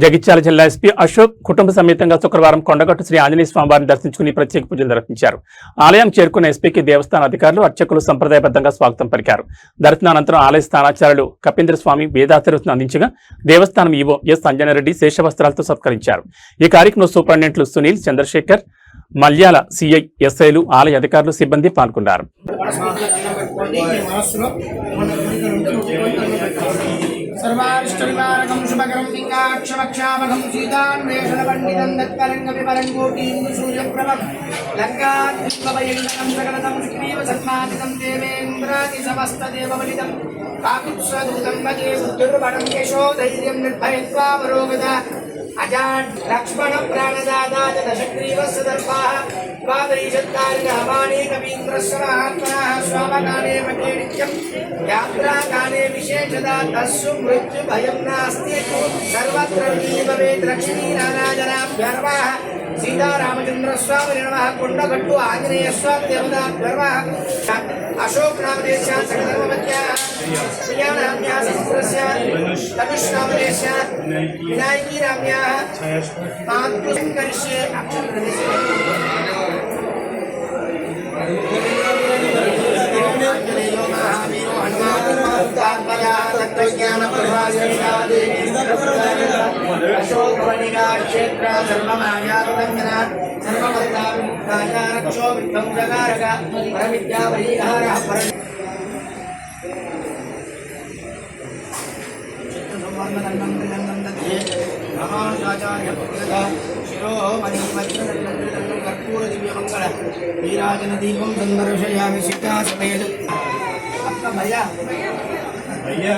జగిత్యాల జిల్లా ఎస్పీ అశోక్ కుటుంబ సమేతంగా శుక్రవారం కొండగట్టు శ్రీ ఆంజనేయ స్వామివారిని దర్శించుకుని ప్రత్యేక పూజలు నిర్వహించారు. ఆలయం చేరుకున్న ఎస్పీకి దేవస్థాన అధికారులు అర్చకులు సంప్రదాయబద్ధంగా స్వాగతం పలికారు. దర్శనానంతరం ఆలయ స్థానాచార్యులు కపీంద్ర స్వామి వేదాశీర్వచనం అందించగా దేవస్థానం ఈవో ఎస్ అంజనారెడ్డి శేషవస్త్రాలతో సత్కరించారు. ఈ కార్యక్రమంలో సూపరింటెండెంట్లు సునీల్, చంద్రశేఖర్, మల్యాల సిఐ, ఎస్ఐలు, ఆలయ అధికారులు, సిబ్బంది పాల్గొన్నారు. सर्वाष्टविकारकं शुभकरं पिङ्गाक्षमक्षामघं सीतान्वेषणपण्डितं दत्तरङ्गविपरङ्गोटीन्दु सूर्यप्रभं लङ्काद्विपवयङ्कं सकलतं सुग्रीवसन्मादितं देवेन्द्रादिसमस्तदेवबलितं काकुत्सदूतं भजे बुद्धिर्बलं यशो धैर्यं निर्भयत्वावरोगता अजान् लक्ष्मणप्राणदाता दशग्रीवस्य दर्पाः द्वादशत्कारिणामानि कवीन्द्रस्य महात्मनः स्वामकाले मठे नित्यं यात्राकाले विशेषदा तस्सु मृत्युभयं नास्ति सर्वत्र भवेत् लक्ष्मीनारायणाभ्यर्वः सीतारामचन्द्रस्वामिने नमः कुण्डभट्टु आञ्जनेयस्वामि देवताभ्यर्वः अशोकनामदेशः सकलधर्ममध्याः प्रियानाम्याः संस्कृतस्य तनुष्नामदेशः विनायकीनाम्याः मातृशङ्करिष्ये अक्षरप्रदेशे क्षेत्र सर्वमायातंजना सर्वमत्तारक्षो विध्वंसकारक परमिद्यावरीहारः कर्पूरदिव्यमंगल वीराजनदीपं संदर्शयामि सीता समेत आपका भैया भैया